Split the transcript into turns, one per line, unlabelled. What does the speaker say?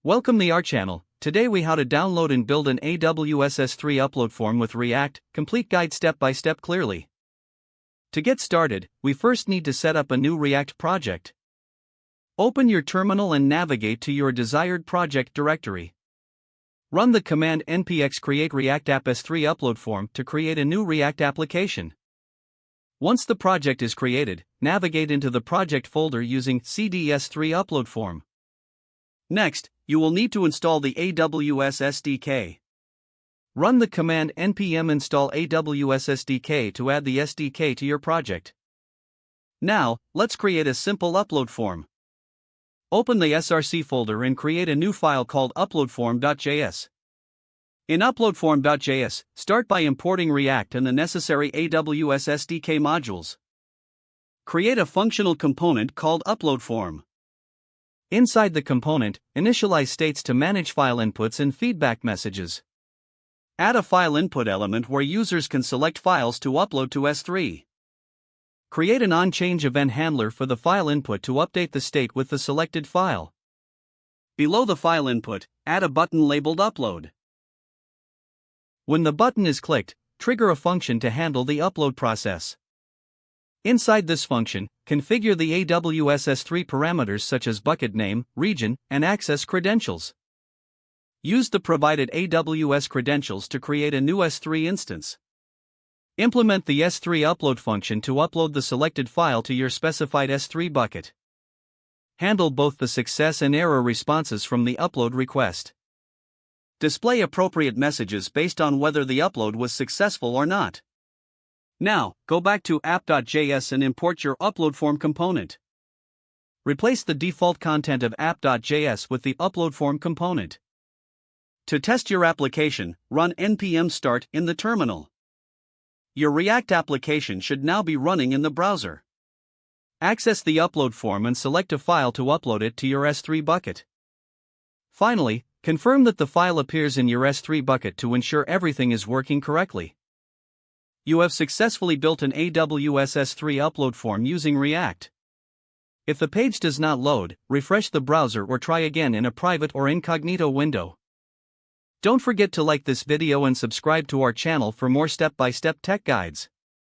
Welcome to our channel. Today we how to download and build an AWS S3 upload form with React, complete guide step by step clearly. To get started, we first need to set up a new React project. Open your terminal and navigate to your desired project directory. Run the command npx create react app s3 upload form to create a new React application. Once the project is created, navigate into the project folder using cd s3 upload form. Next, you will need to install the AWS SDK. Run the command npm install AWS SDK to add the SDK to your project. Now, let's create a simple upload form. Open the src folder and create a new file called uploadform.js. In uploadform.js, start by importing React and the necessary AWS SDK modules. Create a functional component called uploadform. Inside the component, initialize states to manage file inputs and feedback messages. Add a file input element where users can select files to upload to S3. Create an onChange event handler for the file input to update the state with the selected file. Below the file input, add a button labeled Upload. When the button is clicked, trigger a function to handle the upload process. Inside this function, configure the AWS S3 parameters such as bucket name, region, and access credentials. Use the provided AWS credentials to create a new S3 instance. Implement the S3 upload function to upload the selected file to your specified S3 bucket. Handle both the success and error responses from the upload request. Display appropriate messages based on whether the upload was successful or not. Now, go back to app.js and import your upload form component. Replace the default content of app.js with the upload form component. To test your application, run npm start in the terminal. Your React application should now be running in the browser. Access the upload form and select a file to upload it to your S3 bucket. Finally, confirm that the file appears in your S3 bucket to ensure everything is working correctly. You have successfully built an AWS S3 upload form using React. If the page does not load, refresh the browser or try again in a private or incognito window. Don't forget to like this video and subscribe to our channel for more step-by-step tech guides.